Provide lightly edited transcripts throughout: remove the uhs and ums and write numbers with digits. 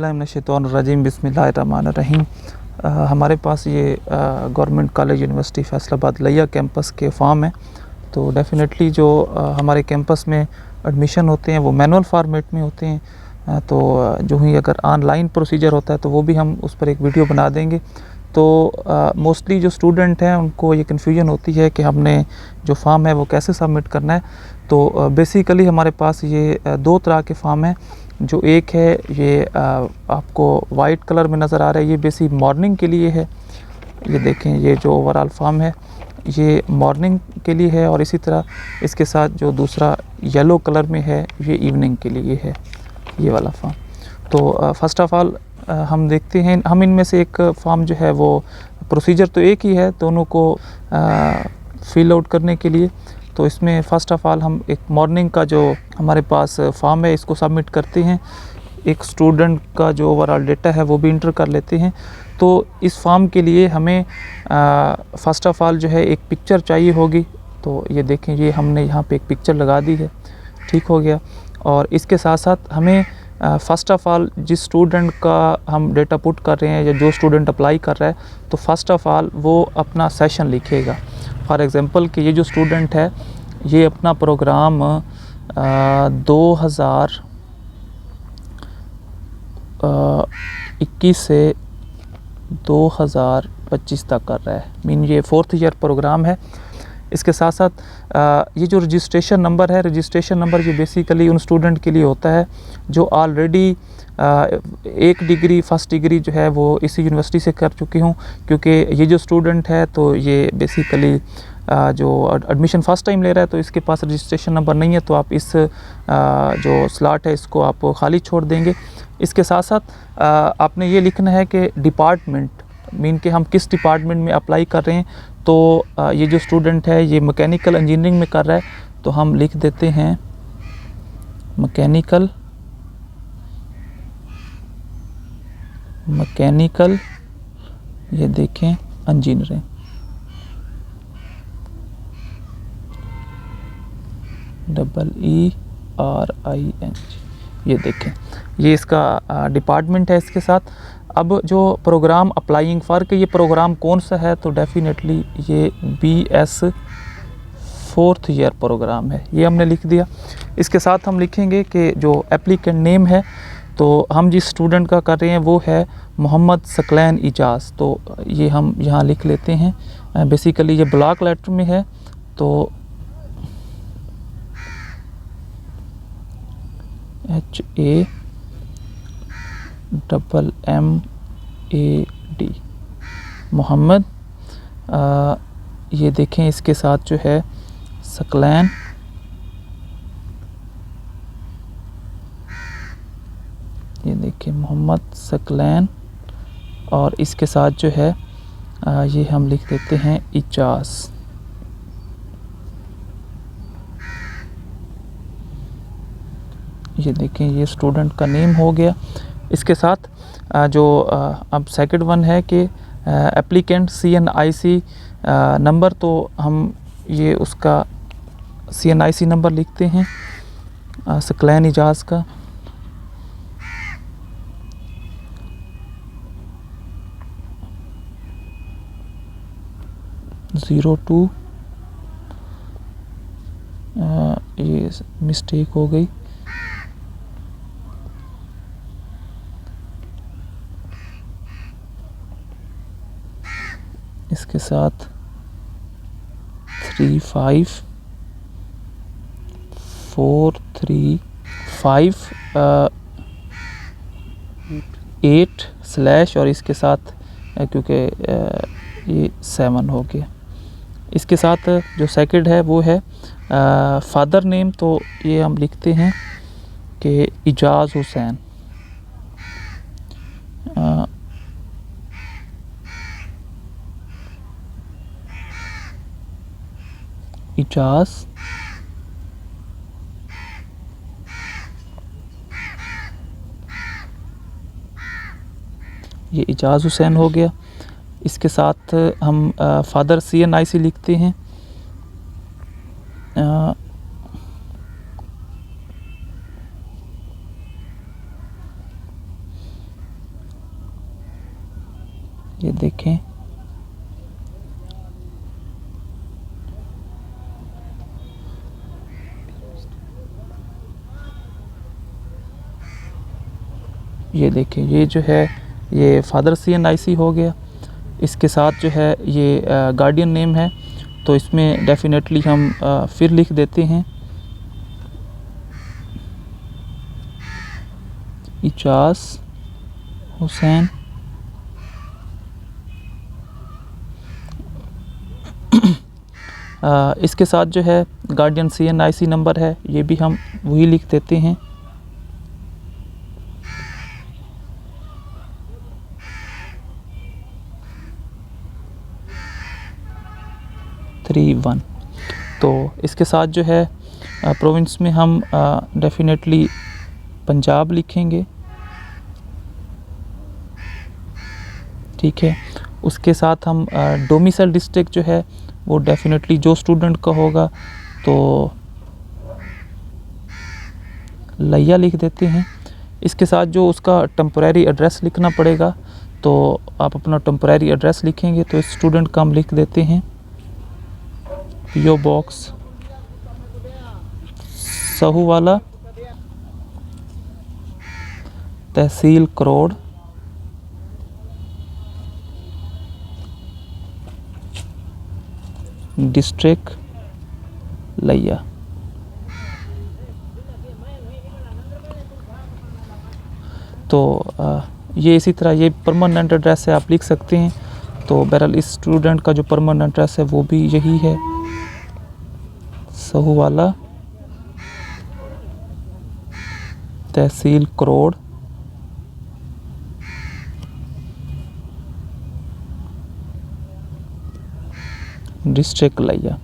औज़ुबिल्लाहिमिनश्शैतानिर्रजीम बिस्मिल्लाहिर्रहमानिर्रहीम। हमारे पास ये गवर्नमेंट कॉलेज यूनिवर्सिटी फैसलाबाद लिया कैंपस के फॉर्म है। तो डेफ़िनेटली जो हमारे कैंपस में एडमिशन होते हैं वो मैनुअल फॉर्मेट में होते हैं। तो जो ही अगर ऑनलाइन प्रोसीजर होता है तो वो भी हम उस पर एक वीडियो बना देंगे। तो मोस्टली जो स्टूडेंट हैं उनको ये कन्फ्यूजन होती है कि हमने जो फॉर्म है वो कैसे सबमिट करना है। तो बेसिकली हमारे पास ये दो तरह के फॉर्म हैं। जो एक है ये आपको वाइट कलर में नज़र आ रहा है, ये बेसिक मॉर्निंग के लिए है। ये देखें, ये जो ओवरऑल फॉर्म है ये मॉर्निंग के लिए है, और इसी तरह इसके साथ जो दूसरा येलो कलर में है ये इवनिंग के लिए है, ये वाला फॉर्म। तो फ़र्स्ट ऑफ़ ऑल हम देखते हैं, हम इनमें से एक फॉर्म जो है वो प्रोसीजर तो एक ही है दोनों को फिल आउट करने के लिए। तो इसमें फ़र्स्ट ऑफ़ ऑल हम एक मॉर्निंग का जो हमारे पास फॉर्म है इसको सबमिट करते हैं। एक स्टूडेंट का जो ओवरऑल डेटा है वो भी इंटर कर लेते हैं। तो इस फॉर्म के लिए हमें फ़र्स्ट ऑफ़ ऑल जो है एक पिक्चर चाहिए होगी। तो ये देखें, ये हमने यहाँ पे एक पिक्चर लगा दी है, ठीक हो गया। और इसके साथ साथ हमें फ़र्स्ट ऑफ़ ऑल जिस स्टूडेंट का हम डेटा पुट कर रहे हैं या जो स्टूडेंट अप्लाई कर रहा है, तो फ़र्स्ट ऑफ़ ऑल वो अपना सेशन लिखेगा। फॉर एग्ज़ाम्पल कि ये जो स्टूडेंट है ये अपना प्रोग्राम 2021 से 2025 तक कर रहा है, मीन ये 4th ईयर प्रोग्राम है। इसके साथ साथ ये जो रजिस्ट्रेशन नंबर है, रजिस्ट्रेशन नंबर ये बेसिकली उन स्टूडेंट के लिए होता है जो ऑलरेडी एक डिग्री फर्स्ट डिग्री जो है वो इसी यूनिवर्सिटी से कर चुकी हूँ। क्योंकि ये जो स्टूडेंट है तो ये बेसिकली जो एडमिशन फ़र्स्ट टाइम ले रहा है तो इसके पास रजिस्ट्रेशन नंबर नहीं है, तो आप इस जो स्लॉट है इसको आप खाली छोड़ देंगे। इसके साथ साथ आपने ये लिखना है कि डिपार्टमेंट, मीन कि हम किस डिपार्टमेंट में अप्लाई कर रहे हैं। तो ये जो स्टूडेंट है ये मैकेनिकल इंजीनियरिंग में कर रहा है, तो हम लिख देते हैं मैकेनिकल ये देखें इंजीनियरिंग। EERING, ये देखें, ये इसका डिपार्टमेंट है। इसके साथ अब जो प्रोग्राम अप्लाइंग फॉर के ये प्रोग्राम कौन सा है, तो डेफिनेटली ये BS 4th ईयर प्रोग्राम है, ये हमने लिख दिया। इसके साथ हम लिखेंगे कि जो एप्लीकेंट नेम है, तो हम जिस स्टूडेंट का कर रहे हैं वो है मोहम्मद सकलैन इजाज़। तो ये हम यहाँ लिख लेते हैं। बेसिकली ये ब्लॉक लेटर में है, तो HAMMAD मोहम्मद। ये देखें, इसके साथ जो है सकलैन, ये देखिए मोहम्मद सकलैन, और इसके साथ जो है ये हम लिख देते हैं इजाज़। ये देखें, ये स्टूडेंट का नेम हो गया। इसके साथ जो अब सेकंड वन है कि एप्लीकेंट CNIC नंबर, तो हम ये उसका CNIC नंबर लिखते हैं सकलैन इजाज़ का। ये मिस्टेक हो गई, इसके साथ 35435 और इसके साथ क्योंकि ये 7 हो गया। इसके साथ जो सेकंड है वो है फादर नेम, तो ये हम लिखते हैं कि इजाज़ हुसैन। इजाज़ ये इजाज़ हुसैन हो गया। इसके साथ हम फादर CNIC लिखते हैं। ये देखें, ये देखें, ये जो है ये फादर CNIC हो गया। इसके साथ जो है ये गार्डियन नेम है, तो इसमें डेफिनेटली हम फिर लिख देते हैं इजाज़ हुसैन। इसके साथ जो है गार्डियन CNIC नंबर है, ये भी हम वही लिख देते हैं। 31। तो इसके साथ जो है प्रोविंस में हम डेफिनेटली पंजाब लिखेंगे, ठीक है। उसके साथ हम डोमिसाइल डिस्ट्रिक्ट जो है वो डेफिनेटली जो स्टूडेंट का होगा तो लिया लिख देते हैं। इसके साथ जो उसका टेम्परेरी एड्रेस लिखना पड़ेगा, तो आप अपना टेम्परेरी एड्रेस लिखेंगे, तो इस स्टूडेंट का हम लिख देते हैं PO बॉक्स सहूवाला, तहसील करोड़, डिस्ट्रिक्ट लिया। तो ये इसी तरह ये परमानेंट एड्रेस है, आप लिख सकते हैं। तो बहरहाल इस स्टूडेंट का जो परमानेंट एड्रेस है वो भी यही है, सहूवाला, तहसील करोड़, डिस्ट्रिक्ट लिया।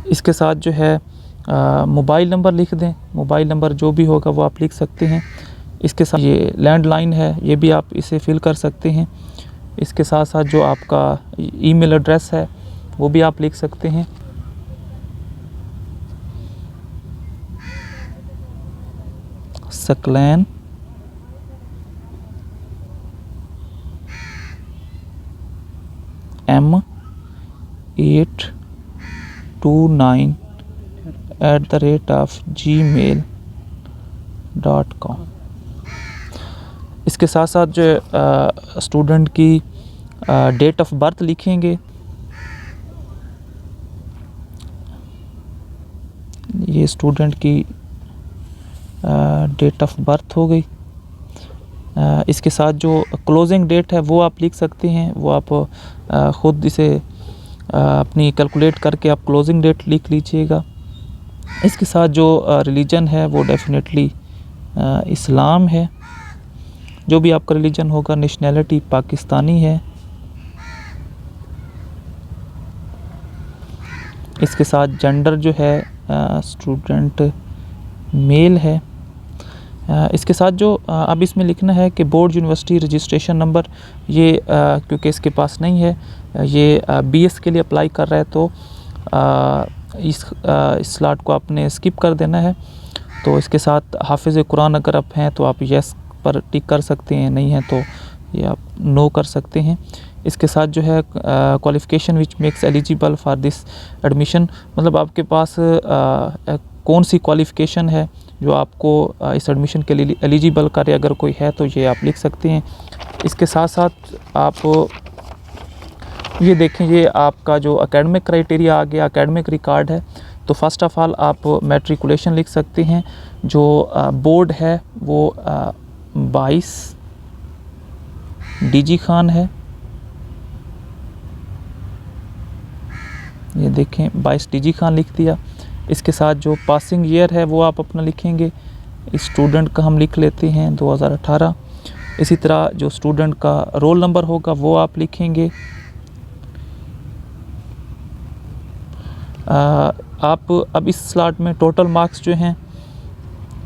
इसके साथ जो है मोबाइल नंबर लिख दें, मोबाइल नंबर जो भी होगा वो आप लिख सकते हैं। इसके साथ ये लैंडलाइन है, ये भी आप इसे फिल कर सकते हैं। इसके साथ साथ जो आपका ईमेल एड्रेस है वो भी आप लिख सकते हैं। सकलैन m829@gmail.com। इसके साथ साथ जो स्टूडेंट की डेट ऑफ बर्थ लिखेंगे, ये स्टूडेंट की डेट ऑफ बर्थ हो गई। इसके साथ जो क्लोजिंग डेट है वो आप लिख सकते हैं, वो आप ख़ुद इसे अपनी कैलकुलेट करके आप क्लोजिंग डेट लिख लीजिएगा। इसके साथ जो रिलीजन है वो डेफिनेटली इस्लाम है, जो भी आपका रिलीजन होगा। नेशनैलिटी पाकिस्तानी है। इसके साथ जेंडर जो है स्टूडेंट मेल है। इसके साथ जो अब इसमें लिखना है कि बोर्ड यूनिवर्सिटी रजिस्ट्रेशन नंबर, ये क्योंकि इसके पास नहीं है, ये BS के लिए अप्लाई कर रहा है, तो इस स्लॉट को आपने स्किप कर देना है। तो इसके साथ हाफिज़ कुरान अगर आप हैं तो आप यस पर टिक कर सकते हैं, नहीं है तो ये आप नो कर सकते हैं। इसके साथ जो है qualification which makes eligible for this admission, मतलब आपके पास कौन सी क्वालिफ़िकेशन है जो आपको इस एडमिशन के लिए एलिजिबल करे, अगर कोई है तो ये आप लिख सकते हैं। इसके साथ साथ आप ये देखें, ये आपका जो एकेडमिक क्राइटेरिया आ गया, एकेडमिक रिकॉर्ड है। तो फर्स्ट ऑफ़ ऑल आप मैट्रिकुलेशन लिख सकते हैं। जो बोर्ड है वो 22 DG खान है, ये देखें 22 DG खान लिख दिया। इसके साथ जो पासिंग ईयर है वो आप अपना लिखेंगे। इस स्टूडेंट का हम लिख लेते हैं 2018। इसी तरह जो स्टूडेंट का रोल नंबर होगा वो आप लिखेंगे। आप अब इस स्लॉट में टोटल मार्क्स जो हैं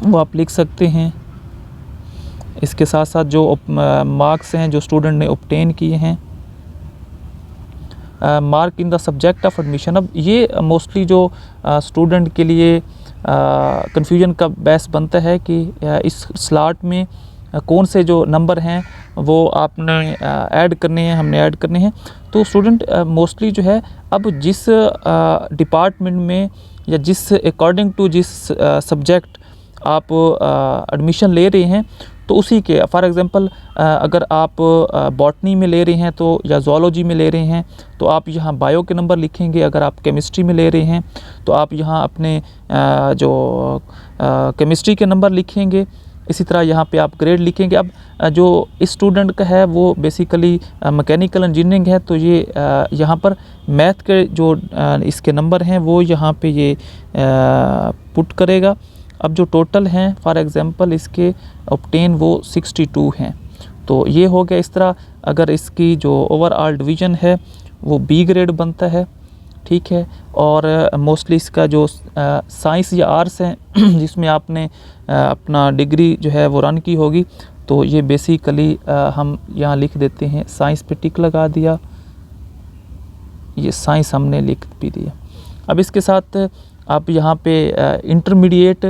वो आप लिख सकते हैं। इसके साथ साथ जो मार्क्स हैं जो स्टूडेंट ने ऑब्टेन किए हैं, mark in the subject of admission. अब ये मोस्टली जो स्टूडेंट के लिए कन्फ्यूजन का बहस बनता है कि इस स्लॉट में कौन से जो नंबर हैं वो आपने ऐड करने हैं, हमने ऐड करने हैं। तो स्टूडेंट मोस्टली जो है अब जिस डिपार्टमेंट में या जिस अकॉर्डिंग टू जिस सब्जेक्ट आप एडमिशन ले रहे हैं तो उसी के फॉर एग्ज़ाम्पल अगर आप बॉटनी में ले रहे हैं तो या ज़ूलॉजी में ले रहे हैं तो आप यहाँ बायो के नंबर लिखेंगे। अगर आप केमिस्ट्री में ले रहे हैं तो आप यहाँ अपने जो केमिस्ट्री के नंबर लिखेंगे। इसी तरह यहाँ पे आप ग्रेड लिखेंगे। अब जो इस स्टूडेंट का है वो बेसिकली मैकेनिकल इंजीनियरिंग है, तो ये यहाँ पर मैथ के जो इसके नंबर हैं वो यहाँ पे ये पुट करेगा। अब जो टोटल हैं फॉर एग्ज़ाम्पल इसके ऑब्टेन वो 62 हैं, तो ये हो गया। इस तरह अगर इसकी जो ओवरऑल डिवीज़न है वो बी ग्रेड बनता है, ठीक है। और मोस्टली इसका जो साइंस या आर्ट्स है जिसमें आपने अपना डिग्री जो है वो रन की होगी, तो ये बेसिकली हम यहाँ लिख देते हैं, साइंस पे टिक लगा दिया, ये साइंस हमने लिख भी दिया। अब इसके साथ आप यहाँ पे इंटरमीडिएट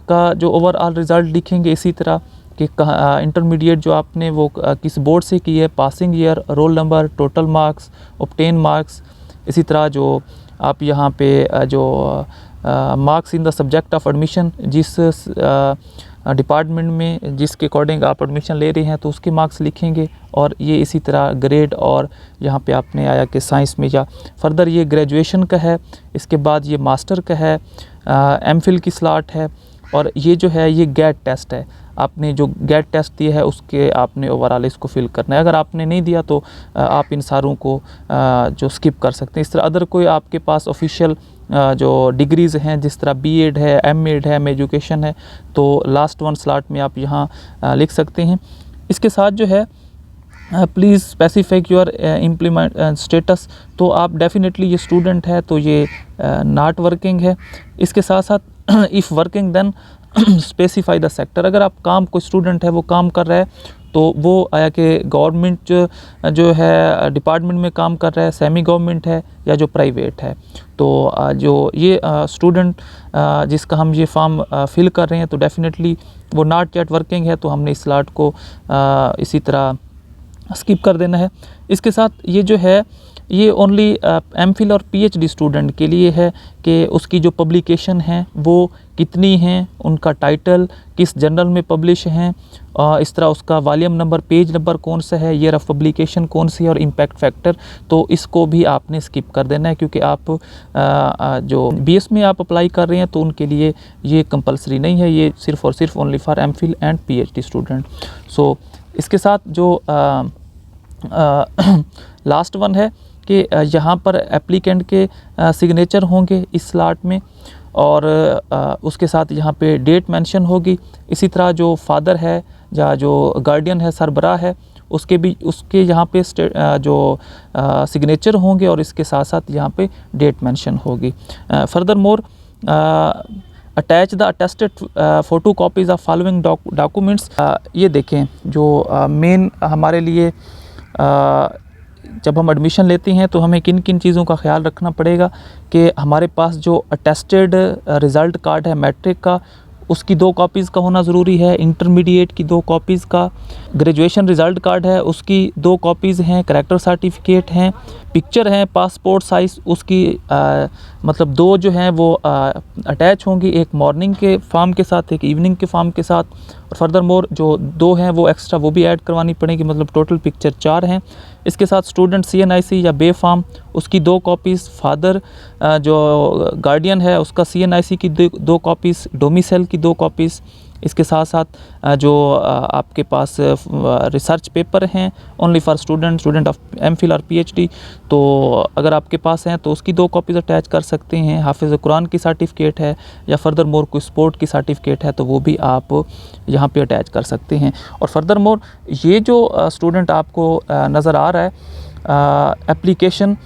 का जो ओवरऑल रिज़ल्ट लिखेंगे इसी तरह कि इंटरमीडिएट जो आपने वो किस बोर्ड से की है, passing year, roll number, total marks, obtain marks. इसी तरह जो आप यहाँ पे जो marks in the subject of admission, जिस डिपार्टमेंट में जिसके अकॉर्डिंग आप एडमिशन ले रहे हैं तो उसके मार्क्स लिखेंगे। और ये इसी तरह ग्रेड, और यहाँ पे आपने आया कि साइंस में या फर्दर ये ग्रेजुएशन का है, इसके बाद ये मास्टर का है, एमफिल की स्लॉट है, और ये जो है ये गेट टेस्ट है। आपने जो गेट टेस्ट दिया है उसके आपने ओवरऑल इसको फिल करना है। अगर आपने नहीं दिया तो आप इन सारों को जो स्किप कर सकते हैं। इस तरह अदर कोई आपके पास ऑफिशियल जो डिग्रीज़ हैं, जिस तरह बीएड है, एमएड है, एम एजुकेशन है, तो लास्ट वन स्लॉट में आप यहाँ लिख सकते हैं। इसके साथ जो है please specific your implement status, तो आप डेफिनेटली ये स्टूडेंट है तो ये नॉट वर्किंग है। इसके साथ साथ if working then specify the sector. अगर आप काम, कोई स्टूडेंट है वो काम कर रहा है तो वो आया कि गवर्नमेंट जो है डिपार्टमेंट में काम कर रहा है, सेमी गवर्नमेंट है या जो प्राइवेट है। तो जो ये स्टूडेंट जिसका हम ये फॉर्म फिल कर रहे हैं तो डेफिनेटली वो नॉट येट वर्किंग है, तो हमने इस स्लॉट को इसी तरह स्किप कर देना है। इसके साथ ये जो है ये ओनली एमफिल और पीएचडी स्टूडेंट के लिए है कि उसकी जो पब्लिकेशन हैं वो कितनी हैं, उनका टाइटल किस जर्नल में पब्लिश हैं, इस तरह उसका वॉल्यूम नंबर, पेज नंबर कौन सा है, ईयर ऑफ पब्लिकेशन कौन सी है, और इम्पैक्ट फैक्टर। तो इसको भी आपने स्किप कर देना है, क्योंकि आप जो बीएस में आप अप्लाई कर रहे हैं तो उनके लिए ये कंपलसरी नहीं है, ये सिर्फ़ और सिर्फ only for MPhil and PhD student. So इसके साथ जो लास्ट वन है कि यहाँ पर एप्लीकेंट के सिग्नेचर होंगे इस स्लॉट में, और उसके साथ यहाँ पे डेट मेंशन होगी। इसी तरह जो फादर है या जो गार्डियन है, सरबराह है, उसके यहाँ पे जो सिग्नेचर होंगे, और इसके साथ साथ यहाँ पे डेट मेंशन होगी। Further more attach the attested photo copies of following documents. ये देखें जो मेन हमारे लिए जब हम एडमिशन लेते हैं तो हमें किन किन चीज़ों का ख्याल रखना पड़ेगा कि हमारे पास जो अटेस्टेड रिज़ल्ट कार्ड है मैट्रिक का, उसकी 2 कॉपीज़ का होना ज़रूरी है, इंटरमीडिएट की 2 कॉपीज़ का, ग्रेजुएशन रिज़ल्ट कार्ड है उसकी 2 कॉपीज़ हैं, करैक्टर सर्टिफिकेट हैं, पिक्चर हैं पासपोर्ट साइज़ उसकी मतलब 2 जो हैं वो अटैच होंगी, एक मॉर्निंग के फॉर्म के साथ, एक इवनिंग के फॉर्म के साथ, और फर्दर मोर जो 2 हैं वो एक्स्ट्रा वो भी ऐड करवानी पड़ेगी, मतलब टोटल पिक्चर 4 हैं। इसके साथ स्टूडेंट CNIC या बे फॉर्म उसकी 2 कॉपीज़, फादर जो गार्डियन है उसका CNIC की 2 कॉपीज़, डोमिसाइल की 2 कॉपीज़। इसके साथ साथ जो आपके पास रिसर्च पेपर हैं only for student of MPhil और पीएचडी, तो अगर आपके पास हैं तो उसकी 2 कॉपीज़ अटैच कर सकते हैं। हाफिज़ कुरान की सर्टिफिकेट है या फर्दर मोर कोई स्पोर्ट की सर्टिफिकेट है तो वो भी आप यहाँ पे अटैच कर सकते हैं। और फर्दर मोर ये जो स्टूडेंट आपको नज़र आ रहा है एप्लीकेशन,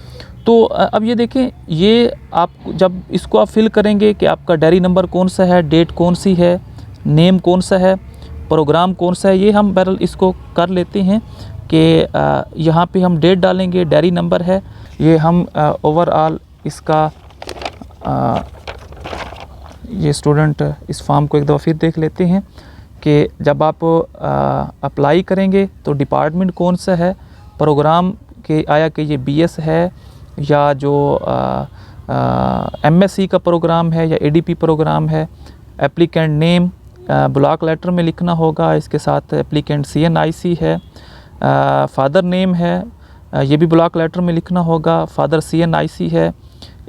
तो अब ये देखें, ये आप जब इसको आप फिल करेंगे कि आपका डायरी नंबर कौन सा है, डेट कौन सी है, नेम कौन सा है, प्रोग्राम कौन सा है, ये हम बहरहाल इसको कर लेते हैं कि यहाँ पे हम डेट डालेंगे, डायरी नंबर है, ये हम ओवरऑल इसका ये स्टूडेंट इस फॉर्म को एक दफ़ा फिर देख लेते हैं कि जब आप अप्लाई करेंगे तो डिपार्टमेंट कौन सा है, प्रोग्राम के आया कि ये BS है या जो MSc का प्रोग्राम है या ADP प्रोग्राम है। एप्लीकेंट नेम ब्लॉक लेटर में लिखना होगा, इसके साथ एप्लीकेंट CNIC है। फादर नेम है, ये भी ब्लॉक लेटर में लिखना होगा, फादर CNIC है।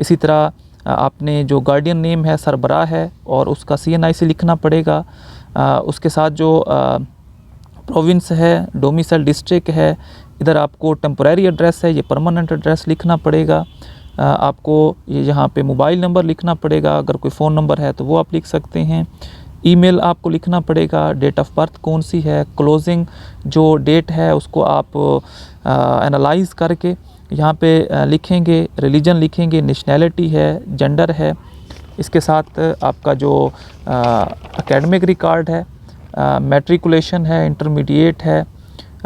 इसी तरह आपने जो गार्डियन नेम है सरबराह है और उसका CNIC लिखना पड़ेगा। उसके साथ जो प्रोविंस है, डोमिसाइल डिस्ट्रिक्ट है, इधर आपको टेम्परेरी एड्रेस है, ये परमानेंट एड्रेस लिखना पड़ेगा। आपको ये यहाँ पे मोबाइल नंबर लिखना पड़ेगा, अगर कोई फ़ोन नंबर है तो वो आप लिख सकते हैं। ईमेल आपको लिखना पड़ेगा, डेट ऑफ बर्थ कौन सी है, क्लोजिंग जो डेट है उसको आप एनालाइज करके यहाँ पे लिखेंगे, रिलीजन लिखेंगे, नेशनैलिटी है, जेंडर है। इसके साथ आपका जो एकेडमिक रिकॉर्ड है, मैट्रिकुलेशन है, इंटरमीडिएट है,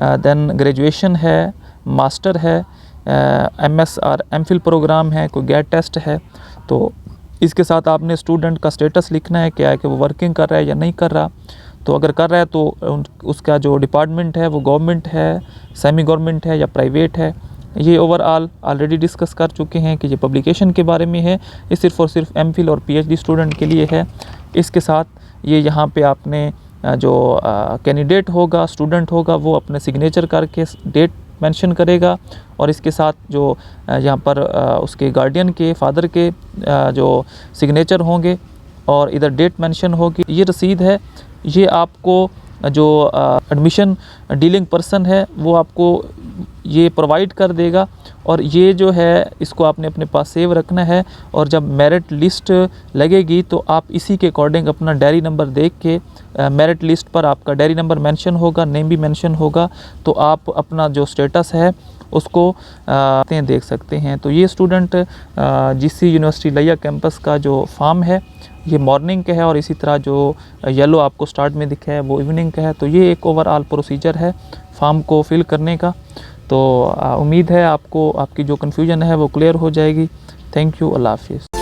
देन ग्रेजुएशन है, मास्टर है, MS और MPhil प्रोग्राम है, कोई गेट टेस्ट है। तो इसके साथ आपने स्टूडेंट का स्टेटस लिखना है, क्या है कि वो वर्किंग कर रहा है या नहीं कर रहा। तो अगर कर रहा है तो उसका जो डिपार्टमेंट है वो गवर्नमेंट है, सेमी गवर्नमेंट है या प्राइवेट है। ये ओवरऑल ऑलरेडी डिस्कस कर चुके हैं कि ये पब्लिकेशन के बारे में है, ये सिर्फ़ और सिर्फ MPhil और PhD स्टूडेंट के लिए है। इसके साथ ये यहाँ पे आपने जो कैंडिडेट होगा, स्टूडेंट होगा, वो अपने सिग्नेचर करके डेट मेंशन करेगा और इसके साथ जो यहाँ पर उसके गार्डियन के फादर के जो सिग्नेचर होंगे और इधर डेट मेंशन होगी। ये रसीद है, ये आपको जो एडमिशन डीलिंग पर्सन है वो आपको ये प्रोवाइड कर देगा और ये जो है इसको आपने अपने पास सेव रखना है। और जब मेरिट लिस्ट लगेगी तो आप इसी के अकॉर्डिंग अपना डायरी नंबर देख के, मेरिट लिस्ट पर आपका डायरी नंबर मेंशन होगा, नेम भी मेंशन होगा, तो आप अपना जो स्टेटस है उसको देख सकते हैं। तो ये स्टूडेंट GC यूनिवर्सिटी लिया कैंपस का जो फॉर्म है ये मॉर्निंग का है और इसी तरह जो येलो आपको स्टार्ट में दिखा है वो इवनिंग का है। तो ये एक ओवरऑल प्रोसीजर है फॉर्म को फिल करने का। तो उम्मीद है आपको आपकी जो कन्फ्यूजन है वो क्लियर हो जाएगी। थैंक यू, अल्लाह हाफिज़।